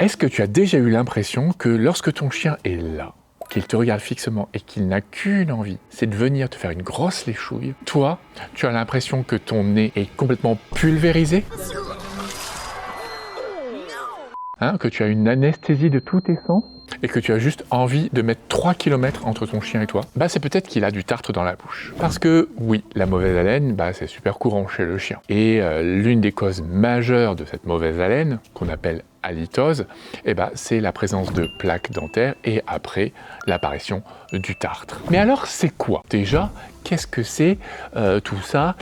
Est-ce que tu as déjà eu l'impression que lorsque ton chien est là, qu'il te regarde fixement et qu'il n'a qu'une envie, c'est de venir te faire une grosse léchouille, toi, tu as l'impression que ton nez est complètement pulvérisé, que tu as une anesthésie de tous tes sens et que tu as juste envie de mettre 3 km entre ton chien et toi, c'est peut-être qu'il a du tartre dans la bouche. Parce que oui, la mauvaise haleine, c'est super courant chez le chien. Et l'une des causes majeures de cette mauvaise haleine, qu'on appelle halitose, c'est la présence de plaques dentaires et après l'apparition du tartre. Mais alors c'est quoi déjà? Qu'est-ce que c'est tout ça?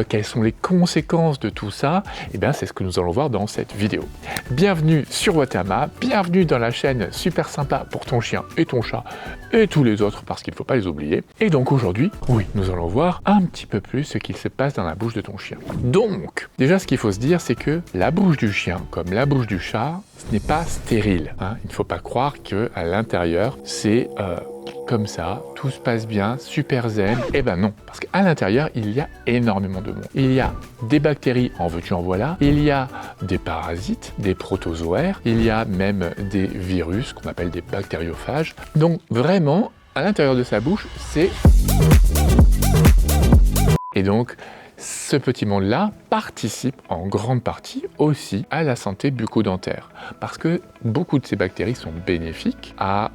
Quelles sont les conséquences de tout ça? C'est ce que nous allons voir dans cette vidéo. Bienvenue sur Watama, bienvenue dans la chaîne super sympa pour ton chien et ton chat et tous les autres parce qu'il ne faut pas les oublier. Et donc aujourd'hui, oui, nous allons voir un petit peu plus ce qu'il se passe dans la bouche de ton chien. Donc, déjà ce qu'il faut se dire, c'est que la bouche du chien, comme la bouche du chat, ce n'est pas stérile. Il ne faut pas croire qu'à l'intérieur, c'est comme ça, tout se passe bien, super zen. Non, parce qu'à l'intérieur, il y a énormément de monde. Il y a des bactéries, en veux-tu en voilà, il y a des parasites, des protozoaires, il y a même des virus qu'on appelle des bactériophages. Donc vraiment, à l'intérieur de sa bouche, c'est... Et donc, ce petit monde-là participe en grande partie aussi à la santé bucco-dentaire parce que beaucoup de ces bactéries sont bénéfiques à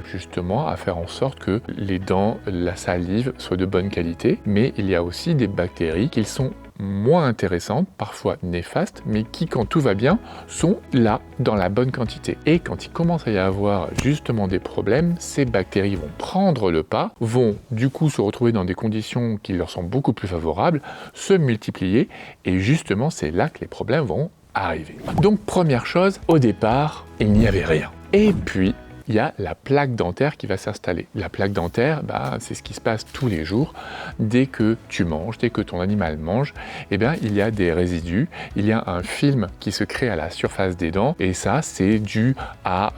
justement à faire en sorte que les dents, la salive soient de bonne qualité, mais il y a aussi des bactéries qui sont moins intéressantes, parfois néfastes, mais qui, quand tout va bien, sont là dans la bonne quantité. Et quand il commence à y avoir justement des problèmes, ces bactéries vont prendre le pas, vont du coup se retrouver dans des conditions qui leur sont beaucoup plus favorables, se multiplier, et justement c'est là que les problèmes vont arriver. Donc première chose, au départ, il n'y avait rien. Et puis, il y a la plaque dentaire qui va s'installer. La plaque dentaire, c'est ce qui se passe tous les jours. Dès que tu manges, dès que ton animal mange, il y a des résidus, il y a un film qui se crée à la surface des dents, et ça, c'est dû à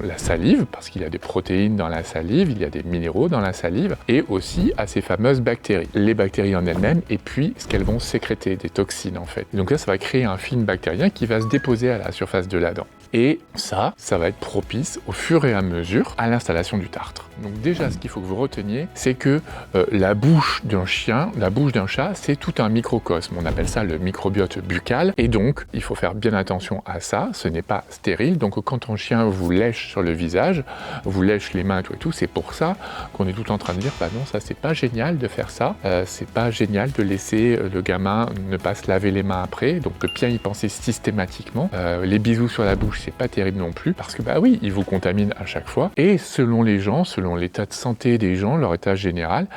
la salive, parce qu'il y a des protéines dans la salive, il y a des minéraux dans la salive, et aussi à ces fameuses bactéries. Les bactéries en elles-mêmes, et puis ce qu'elles vont sécréter, des toxines en fait. Et donc là, ça va créer un film bactérien qui va se déposer à la surface de la dent. Et ça va être propice au fur et à mesure à l'installation du tartre. Donc déjà, ce qu'il faut que vous reteniez, c'est que la bouche d'un chien, la bouche d'un chat, c'est tout un microcosme. On appelle ça le microbiote buccal. Et donc, il faut faire bien attention à ça. Ce n'est pas stérile. Donc, quand ton chien vous lèche sur le visage, vous lèche les mains et tout, c'est pour ça qu'on est tout en train de dire, non, ça, c'est pas génial de faire ça. C'est pas génial de laisser le gamin ne pas se laver les mains après. Donc, de bien y penser systématiquement. Les bisous sur la bouche, c'est pas terrible non plus parce que oui, ils vous contaminent à chaque fois et selon les gens, selon l'état de santé des gens, leur état général,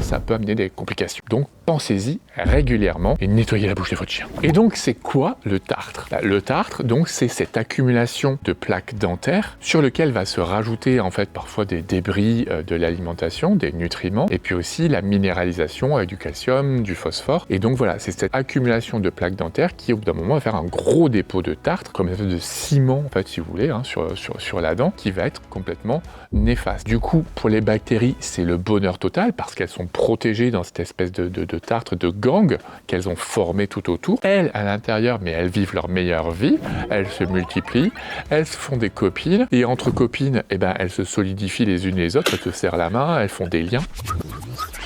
ça peut amener des complications. Donc pensez-y régulièrement et nettoyez la bouche de votre chien. Et donc c'est quoi le tartre? Le tartre, donc c'est cette accumulation de plaques dentaires sur lequel va se rajouter en fait parfois des débris de l'alimentation, des nutriments et puis aussi la minéralisation avec du calcium, du phosphore. Et donc voilà, c'est cette accumulation de plaques dentaires qui au bout d'un moment va faire un gros dépôt de tartre comme une espèce de ciment en fait si vous voulez sur la dent qui va être complètement néfaste. Du coup pour les bactéries c'est le bonheur total parce qu'elles sont protégées dans cette espèce de tartre, de gangue qu'elles ont formé tout autour. Elles à l'intérieur, mais elles vivent leur meilleure vie, elles se multiplient, elles se font des copines et entre copines elles se solidifient les unes les autres, elles se serrent la main, elles font des liens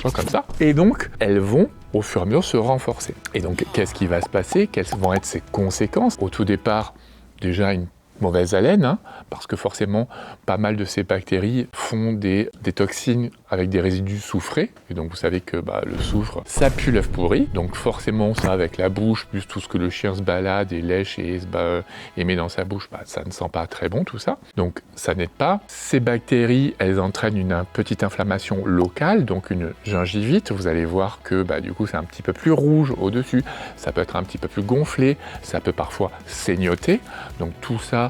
comme ça et donc elles vont au fur et à mesure se renforcer. Et donc qu'est-ce qui va se passer? Quelles vont être ses conséquences? Au tout départ, déjà une mauvaise haleine, parce que forcément pas mal de ces bactéries font des toxines avec des résidus soufrés, et donc vous savez que le soufre ça pue l'œuf pourri, donc forcément ça avec la bouche, plus tout ce que le chien se balade et lèche et met dans sa bouche, ça ne sent pas très bon tout ça, donc ça n'aide pas. Ces bactéries elles entraînent une petite inflammation locale, donc une gingivite, vous allez voir que du coup c'est un petit peu plus rouge au dessus, ça peut être un petit peu plus gonflé, ça peut parfois saignoter, donc tout ça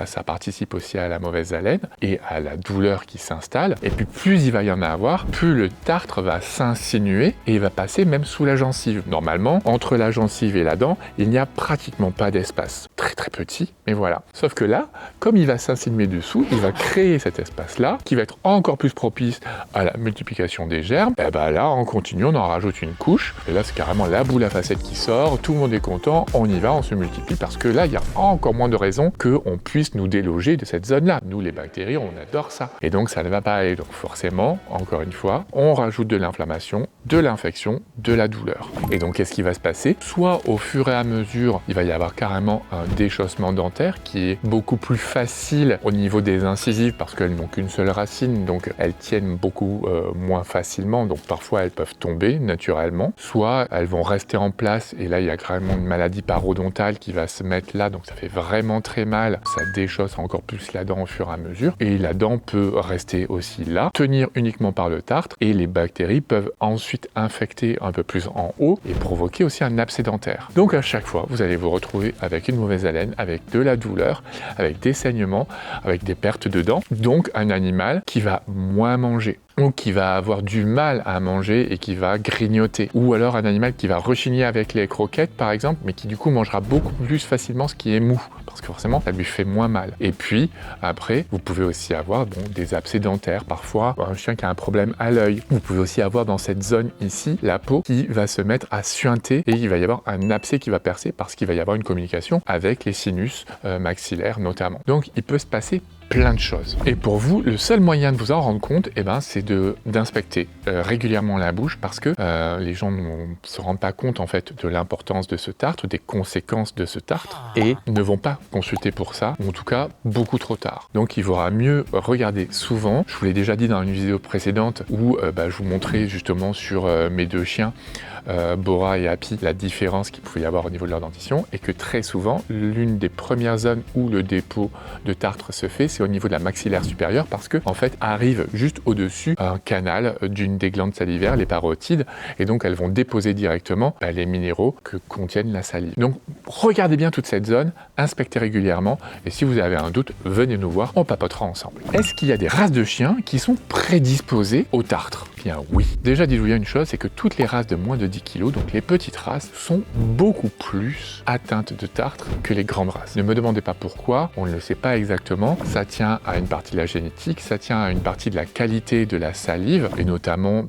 ça participe aussi à la mauvaise haleine et à la douleur qui s'installe. Et puis plus il va y en avoir, plus le tartre va s'insinuer et il va passer même sous la gencive. Normalement, entre la gencive et la dent, il n'y a pratiquement pas d'espace. Très très petit, mais voilà. Sauf que là, comme il va s'insinuer dessous, il va créer cet espace-là qui va être encore plus propice à la multiplication des germes. Et là, en continu, on en rajoute une couche. Et là, c'est carrément la boule à facettes qui sort. Tout le monde est content, on y va, on se multiplie parce que là, il y a encore moins de raisons que qu'on puisse nous déloger de cette zone-là. Nous, les bactéries, on adore ça. Et donc, ça ne va pas aller. Donc, forcément, encore une fois, on rajoute de l'inflammation, de l'infection, de la douleur. Et donc, qu'est-ce qui va se passer? Soit au fur et à mesure, il va y avoir carrément un déchaussement dentaire qui est beaucoup plus facile au niveau des incisives parce qu'elles n'ont qu'une seule racine, donc elles tiennent beaucoup moins facilement, donc parfois elles peuvent tomber naturellement. Soit elles vont rester en place et là, il y a carrément une maladie parodontale qui va se mettre là, donc ça fait vraiment très mal. Ça déchausse encore plus la dent au fur et à mesure. Et la dent peut rester aussi là, tenir uniquement par le tartre et les bactéries peuvent ensuite infecter un peu plus en haut et provoquer aussi un abcès dentaire. Donc à chaque fois, vous allez vous retrouver avec une mauvaise haleine, avec de la douleur, avec des saignements, avec des pertes de dents. Donc un animal qui va moins manger, ou qui va avoir du mal à manger et qui va grignoter. Ou alors un animal qui va rechigner avec les croquettes par exemple, mais qui du coup mangera beaucoup plus facilement ce qui est mou, parce que forcément ça lui fait moins mal. Et puis après, vous pouvez aussi avoir des abcès dentaires, parfois un chien qui a un problème à l'œil. Vous pouvez aussi avoir dans cette zone ici, la peau qui va se mettre à suinter et il va y avoir un abcès qui va percer parce qu'il va y avoir une communication avec les sinus maxillaires notamment. Donc il peut se passer plein de choses. Et pour vous, le seul moyen de vous en rendre compte, c'est d'inspecter régulièrement la bouche parce que les gens ne se rendent pas compte en fait de l'importance de ce tartre, des conséquences de ce tartre et ne vont pas consulter pour ça, ou en tout cas beaucoup trop tard. Donc il vaudra mieux regarder souvent. Je vous l'ai déjà dit dans une vidéo précédente où je vous montrais justement sur mes deux chiens, Bora et Happy, la différence qu'il pouvait y avoir au niveau de leur dentition et que très souvent, l'une des premières zones où le dépôt de tartre se fait, c'est au niveau de la maxillaire supérieure parce que en fait arrive juste au-dessus un canal d'une des glandes salivaires, les parotides, et donc elles vont déposer directement les minéraux que contiennent la salive. Donc regardez bien toute cette zone, inspectez régulièrement et si vous avez un doute, venez nous voir, on papotera ensemble. Est-ce qu'il y a des races de chiens qui sont prédisposées au tartre? Bien oui. Déjà dites-vous bien une chose, c'est que toutes les races de moins de 10 kg, donc les petites races, sont beaucoup plus atteintes de tartre que les grandes races. Ne me demandez pas pourquoi, on ne le sait pas exactement. Ça tient à une partie de la génétique, ça tient à une partie de la qualité de la salive, et notamment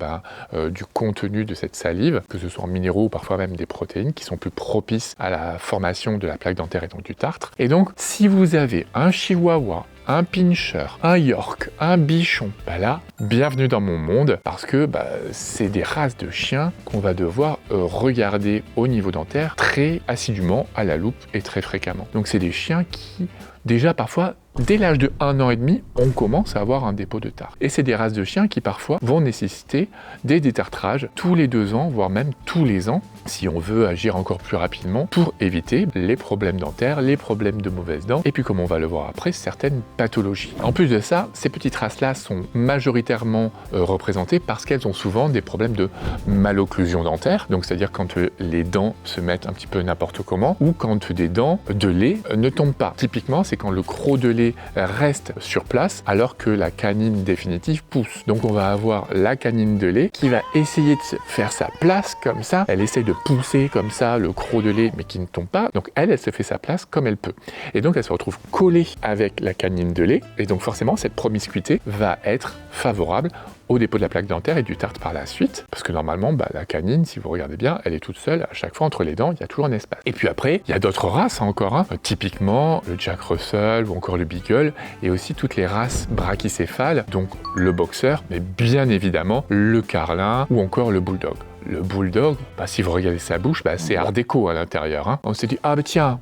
du contenu de cette salive, que ce soit en minéraux ou parfois même des protéines qui sont plus propices à la formation de la plaque dentaire et donc du tartre. Et donc, si vous avez un chihuahua, un pincher, un york, un bichon, là, bienvenue dans mon monde, parce que c'est des races de chiens qu'on va devoir regarder au niveau dentaire très assidûment, à la loupe et très fréquemment. Donc c'est des chiens qui, déjà parfois, dès l'âge de 1 an et demi, on commence à avoir un dépôt de tartre. Et c'est des races de chiens qui parfois vont nécessiter des détartrages tous les 2 ans, voire même tous les ans, si on veut agir encore plus rapidement pour éviter les problèmes dentaires, les problèmes de mauvaises dents, et puis comme on va le voir après, certaines pathologies. En plus de ça, ces petites races-là sont majoritairement représentées parce qu'elles ont souvent des problèmes de malocclusion dentaire, donc c'est-à-dire quand les dents se mettent un petit peu n'importe comment, ou quand des dents de lait ne tombent pas. Typiquement, c'est quand le croc de lait reste sur place alors que la canine définitive pousse. Donc on va avoir la canine de lait qui va essayer de faire sa place comme ça, elle essaye de pousser comme ça le croc de lait mais qui ne tombe pas, donc elle se fait sa place comme elle peut. Et donc elle se retrouve collée avec la canine de lait et donc forcément cette promiscuité va être favorable au dépôt de la plaque dentaire et du tartre par la suite, parce que normalement, la canine, si vous regardez bien, elle est toute seule, à chaque fois entre les dents, il y a toujours un espace. Et puis après, il y a d'autres races encore, typiquement le Jack Russell ou encore le Beagle, et aussi toutes les races brachycéphales, donc le boxer, mais bien évidemment le carlin ou encore le bulldog. Le bulldog, si vous regardez sa bouche, c'est art déco à l'intérieur. On s'est dit, tiens,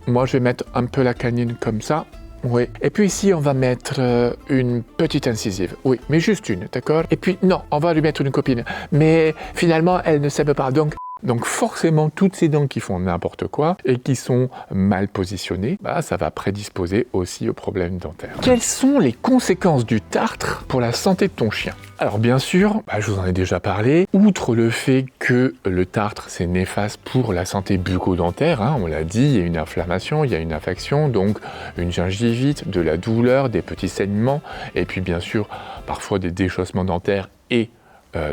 moi je vais mettre un peu la canine comme ça. Oui. Et puis ici, on va mettre une petite incisive. Oui, mais juste une, d'accord? Et puis, non, on va lui mettre une copine. Mais finalement, elle ne s'aime pas. Donc forcément, toutes ces dents qui font n'importe quoi et qui sont mal positionnées, ça va prédisposer aussi aux problèmes dentaires. Quelles sont les conséquences du tartre pour la santé de ton chien? Alors bien sûr, je vous en ai déjà parlé, outre le fait que le tartre c'est néfaste pour la santé bucco-dentaire, on l'a dit, il y a une inflammation, il y a une infection, donc une gingivite, de la douleur, des petits saignements, et puis bien sûr parfois des déchaussements dentaires et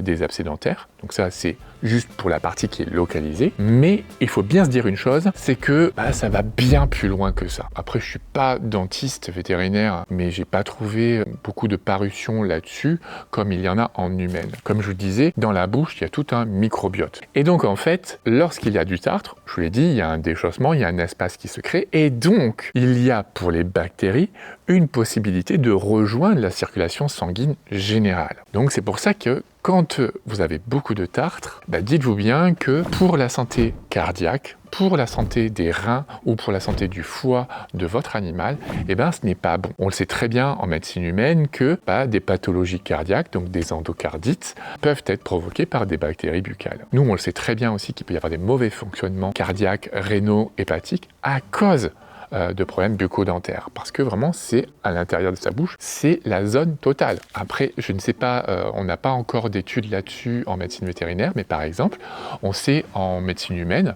des abcès dentaires. Donc ça c'est juste pour la partie qui est localisée. Mais il faut bien se dire une chose, c'est que ça va bien plus loin que ça. Après, je suis pas dentiste vétérinaire, mais j'ai pas trouvé beaucoup de parutions là-dessus, comme il y en a en humaine. Comme je vous disais, dans la bouche, il y a tout un microbiote. Et donc, en fait, lorsqu'il y a du tartre, je vous l'ai dit, il y a un déchaussement, il y a un espace qui se crée, et donc, il y a pour les bactéries une possibilité de rejoindre la circulation sanguine générale. Donc, c'est pour ça que quand vous avez beaucoup de tartre, dites-vous bien que pour la santé cardiaque, pour la santé des reins ou pour la santé du foie de votre animal, ce n'est pas bon. On le sait très bien en médecine humaine que des pathologies cardiaques, donc des endocardites, peuvent être provoquées par des bactéries buccales. Nous, on le sait très bien aussi qu'il peut y avoir des mauvais fonctionnements cardiaques, rénaux, hépatiques à cause de problèmes bucco-dentaires, parce que vraiment c'est à l'intérieur de sa bouche, c'est la zone totale. Après, je ne sais pas, on n'a pas encore d'études là-dessus en médecine vétérinaire, mais par exemple, on sait en médecine humaine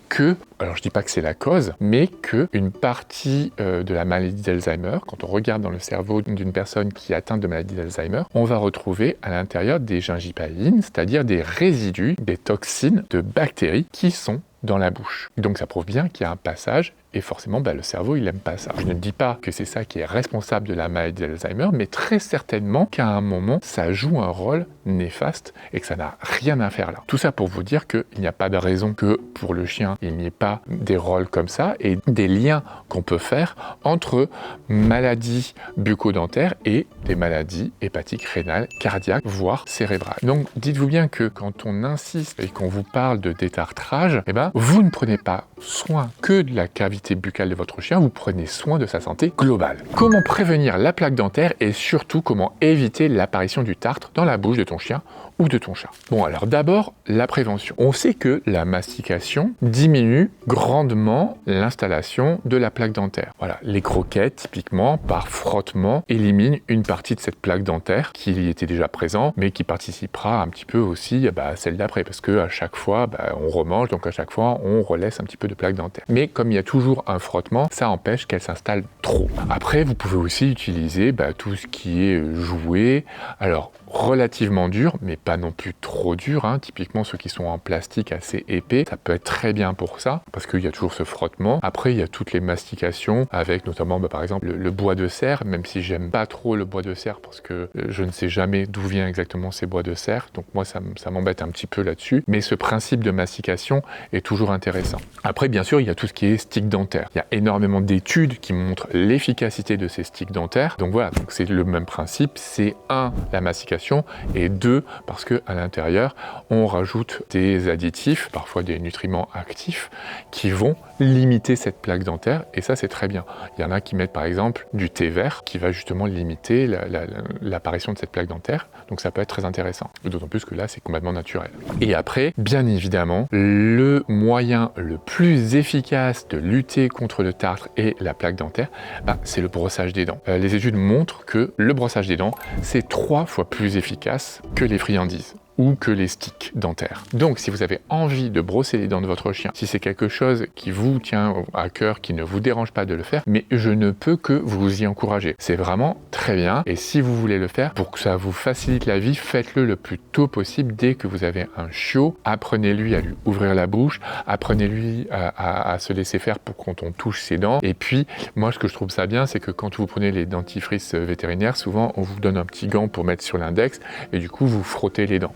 que, alors je dis pas que c'est la cause, mais qu'une partie de la maladie d'Alzheimer, quand on regarde dans le cerveau d'une personne qui est atteinte de maladie d'Alzheimer, on va retrouver à l'intérieur des gingivalines, c'est-à-dire des résidus, des toxines de bactéries qui sont dans la bouche. Donc ça prouve bien qu'il y a un passage et forcément le cerveau il n'aime pas ça. Je ne dis pas que c'est ça qui est responsable de la maladie d'Alzheimer, mais très certainement qu'à un moment ça joue un rôle néfaste et que ça n'a rien à faire là. Tout ça pour vous dire qu'il n'y a pas de raison que pour le chien il n'y ait pas des rôles comme ça et des liens qu'on peut faire entre maladies bucco-dentaires et des maladies hépatiques, rénales, cardiaques, voire cérébrales. Donc dites-vous bien que quand on insiste et qu'on vous parle de détartrage, vous ne prenez pas soin que de la cavité buccale de votre chien, vous prenez soin de sa santé globale. Comment prévenir la plaque dentaire et surtout comment éviter l'apparition du tartre dans la bouche de ton chien ou de ton chat? Bon, alors d'abord, la prévention. On sait que la mastication diminue grandement l'installation de la plaque dentaire. Voilà, les croquettes, typiquement, par frottement, éliminent une partie de cette plaque dentaire qui y était déjà présente, mais qui participera un petit peu aussi à celle d'après, parce que à chaque fois, on remange, donc à chaque fois, on relaisse un petit peu de plaque dentaire. Mais comme il y a toujours un frottement, ça empêche qu'elle s'installe trop. Après, vous pouvez aussi utiliser tout ce qui est jouet. Alors, relativement dur, mais pas non plus trop dur. Typiquement, ceux qui sont en plastique assez épais, ça peut être très bien pour ça, parce qu'il y a toujours ce frottement. Après, il y a toutes les mastications, avec notamment, par exemple, le bois de serre, même si j'aime pas trop le bois de serre, parce que je ne sais jamais d'où vient exactement ces bois de serre, donc moi, ça m'embête un petit peu là-dessus, mais ce principe de mastication est toujours intéressant. Après, bien sûr, il y a tout ce qui est stick dentaire. Il y a énormément d'études qui montrent l'efficacité de ces sticks dentaires, donc voilà, donc c'est le même principe, c'est la mastication, et 2, parce qu'à l'intérieur, on rajoute des additifs, parfois des nutriments actifs, qui vont limiter cette plaque dentaire, et ça, c'est très bien. Il y en a qui mettent, par exemple, du thé vert, qui va justement limiter l'apparition de cette plaque dentaire, donc ça peut être très intéressant. D'autant plus que là, c'est complètement naturel. Et après, bien évidemment, le moyen le plus efficace de lutter contre le tartre et la plaque dentaire, c'est le brossage des dents. Les études montrent que le brossage des dents, c'est 3 fois plus efficace que les friandises ou que les sticks dentaires. Donc, si vous avez envie de brosser les dents de votre chien, si c'est quelque chose qui vous tient à cœur, qui ne vous dérange pas de le faire, mais je ne peux que vous y encourager. C'est vraiment très bien. Et si vous voulez le faire, pour que ça vous facilite la vie, faites-le le plus tôt possible. Dès que vous avez un chiot, apprenez-lui à lui ouvrir la bouche, apprenez-lui à se laisser faire pour quand on touche ses dents. Et puis, moi, ce que je trouve ça bien, c'est que quand vous prenez les dentifrices vétérinaires, souvent, on vous donne un petit gant pour mettre sur l'index et du coup, vous frottez les dents.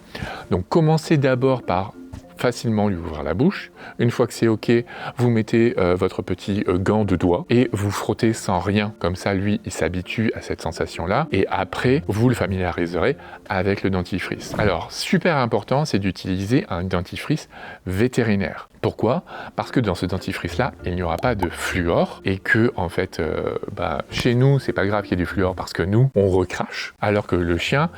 Donc commencez d'abord par facilement lui ouvrir la bouche. Une fois que c'est OK, vous mettez votre petit gant de doigt et vous frottez sans rien. Comme ça, lui, il s'habitue à cette sensation-là. Et après, vous le familiariserez avec le dentifrice. Alors, super important, c'est d'utiliser un dentifrice vétérinaire. Pourquoi? Parce que dans ce dentifrice-là, il n'y aura pas de fluor et que, en fait, chez nous, c'est pas grave qu'il y ait du fluor parce que nous, on recrache, alors que le chien,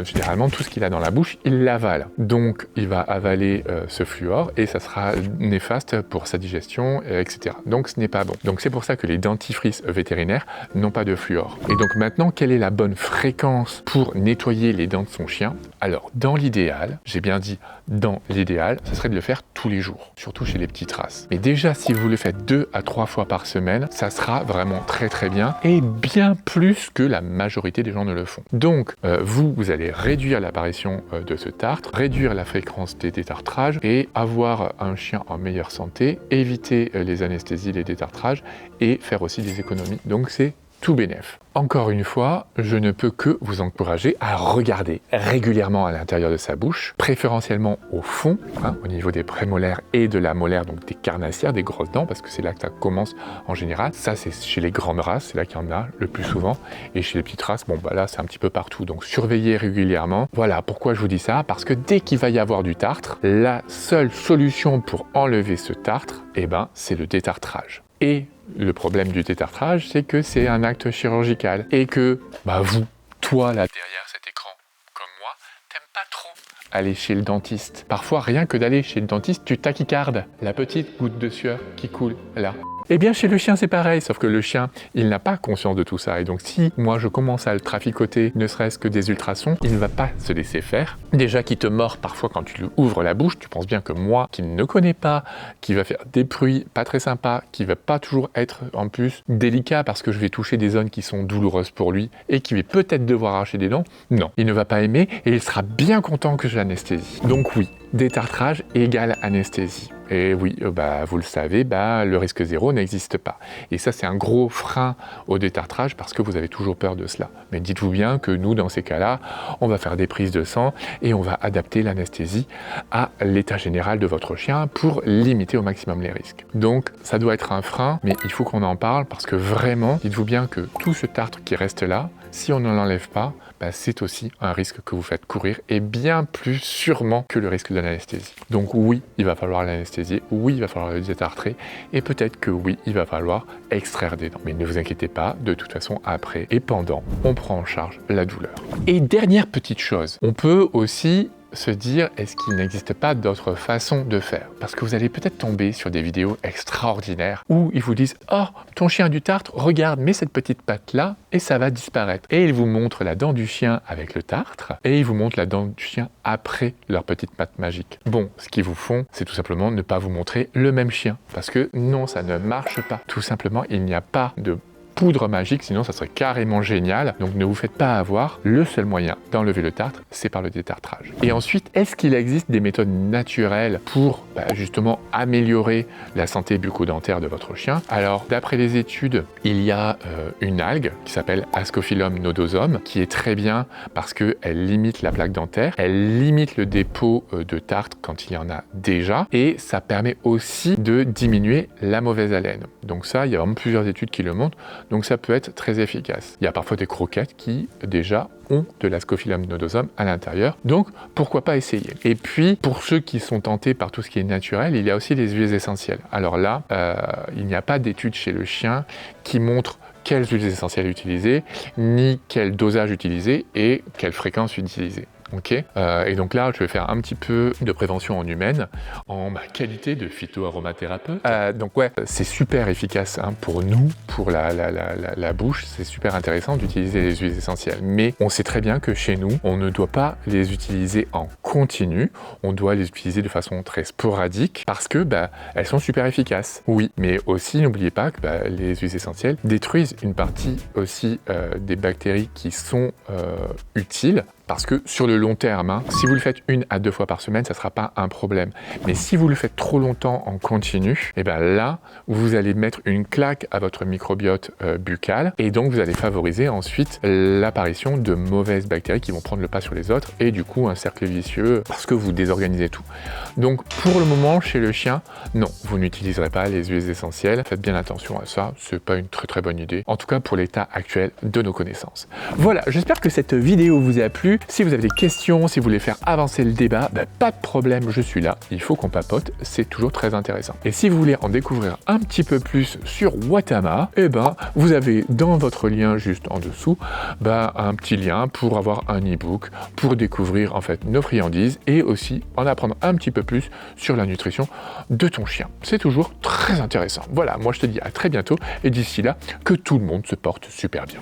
généralement, tout ce qu'il a dans la bouche, il l'avale. Donc, il va avaler ce fluor et ça sera néfaste pour sa digestion, etc. Donc, ce n'est pas bon. Donc, c'est pour ça que les dentifrices vétérinaires n'ont pas de fluor. Et donc, maintenant, quelle est la bonne fréquence pour nettoyer les dents de son chien? Alors, dans l'idéal, j'ai bien dit dans l'idéal, ce serait de le faire tous les jours. surtout chez les petites races. Mais déjà, si vous le faites 2 à 3 fois par semaine, ça sera vraiment très bien et bien plus que la majorité des gens ne le font. Donc, vous allez réduire l'apparition de ce tartre, réduire la fréquence des détartrages et avoir un chien en meilleure santé, éviter les anesthésies, les détartrages et faire aussi des économies. Donc, c'est tout bénef. Encore une fois, je ne peux que vous encourager à regarder régulièrement à l'intérieur de sa bouche, préférentiellement au fond, au niveau des prémolaires et de la molaire, donc des carnassières, des grosses dents, parce que c'est là que ça commence en général. Ça, c'est chez les grandes races, c'est là qu'il y en a le plus souvent. Et chez les petites races, bon, bah là, c'est un petit peu partout. Donc, surveillez régulièrement. Voilà, pourquoi je vous dis ça? Parce que dès qu'il va y avoir du tartre, la seule solution pour enlever ce tartre, eh ben, c'est le détartrage. Et le problème du détartrage, c'est que c'est un acte chirurgical et que vous, toi là derrière cet écran, comme moi, t'aimes pas trop aller chez le dentiste. Parfois, rien que d'aller chez le dentiste, tu tachycardes. La petite goutte de sueur qui coule là. Eh bien, chez le chien, c'est pareil, sauf que le chien, il n'a pas conscience de tout ça. Et donc, si moi, je commence à le traficoter, ne serait-ce que des ultrasons, il ne va pas se laisser faire. Déjà, qui te mord parfois quand tu lui ouvres la bouche, tu penses bien que moi, qui ne connais pas, qui va faire des bruits pas très sympas, qui va pas toujours être, en plus, délicat parce que je vais toucher des zones qui sont douloureuses pour lui et qui va peut-être devoir arracher des dents, non, il ne va pas aimer et il sera bien content que je l'anesthésie. Donc oui, détartrage égale anesthésie. Et oui, vous le savez, le risque zéro n'existe pas. Et ça, c'est un gros frein au détartrage parce que vous avez toujours peur de cela. Mais dites-vous bien que nous, dans ces cas-là, on va faire des prises de sang et on va adapter l'anesthésie à l'état général de votre chien pour limiter au maximum les risques. Donc, ça doit être un frein, mais il faut qu'on en parle parce que vraiment, dites-vous bien que tout ce tartre qui reste là, si on ne l'enlève pas, c'est aussi un risque que vous faites courir et bien plus sûrement que le risque de l'anesthésie. Donc oui, il va falloir l'anesthésier, oui, il va falloir le détartrer et peut-être que oui, il va falloir extraire des dents. Mais ne vous inquiétez pas, de toute façon, après et pendant, on prend en charge la douleur. Et dernière petite chose, on peut aussi se dire, est-ce qu'il n'existe pas d'autres façons de faire? Parce que vous allez peut-être tomber sur des vidéos extraordinaires où ils vous disent, oh, ton chien a du tartre, regarde, mets cette petite patte là et ça va disparaître. Et ils vous montrent la dent du chien avec le tartre et ils vous montrent la dent du chien après leur petite patte magique. Bon, ce qu'ils vous font, c'est tout simplement ne pas vous montrer le même chien. Parce que non, ça ne marche pas. Tout simplement, il n'y a pas de poudre magique, sinon ça serait carrément génial. Donc ne vous faites pas avoir. Le seul moyen d'enlever le tartre, c'est par le détartrage. Et ensuite, est-ce qu'il existe des méthodes naturelles pour justement améliorer la santé bucco-dentaire de votre chien? Alors, d'après les études, il y a une algue qui s'appelle Ascophyllum nodosum, qui est très bien parce qu'elle limite la plaque dentaire, elle limite le dépôt de tartre quand il y en a déjà, et ça permet aussi de diminuer la mauvaise haleine. Donc ça, il y a vraiment plusieurs études qui le montrent. Donc ça peut être très efficace. Il y a parfois des croquettes qui déjà ont de l'Ascophyllum nodosum à l'intérieur. Donc pourquoi pas essayer? Et puis pour ceux qui sont tentés par tout ce qui est naturel, il y a aussi les huiles essentielles. Alors là, il n'y a pas d'études chez le chien qui montrent quelles huiles essentielles utiliser, ni quel dosage utiliser et quelle fréquence utiliser. Okay. Et donc là, je vais faire un petit peu de prévention en humaine, en ma qualité de phytoaromathérapeute. Donc ouais, c'est super efficace pour nous, pour la bouche, c'est super intéressant d'utiliser les huiles essentielles. Mais on sait très bien que chez nous, on ne doit pas les utiliser en continu, on doit les utiliser de façon très sporadique parce que elles sont super efficaces. Oui, mais aussi n'oubliez pas que les huiles essentielles détruisent une partie aussi des bactéries qui sont utiles. Parce que sur le long terme, si vous le faites 1 à 2 fois par semaine, ça ne sera pas un problème. Mais si vous le faites trop longtemps en continu, et là, vous allez mettre une claque à votre microbiote buccal et donc vous allez favoriser ensuite l'apparition de mauvaises bactéries qui vont prendre le pas sur les autres et du coup un cercle vicieux parce que vous désorganisez tout. Donc pour le moment, chez le chien, non, vous n'utiliserez pas les huiles essentielles. Faites bien attention à ça, c'est pas une très bonne idée. En tout cas pour l'état actuel de nos connaissances. Voilà, j'espère que cette vidéo vous a plu. Si vous avez des questions, si vous voulez faire avancer le débat, pas de problème, je suis là. Il faut qu'on papote, c'est toujours très intéressant. Et si vous voulez en découvrir un petit peu plus sur Watama, vous avez dans votre lien juste en dessous, un petit lien pour avoir un e-book, pour découvrir en fait nos friandises et aussi en apprendre un petit peu plus sur la nutrition de ton chien. C'est toujours très intéressant. Voilà, moi je te dis à très bientôt et d'ici là, que tout le monde se porte super bien.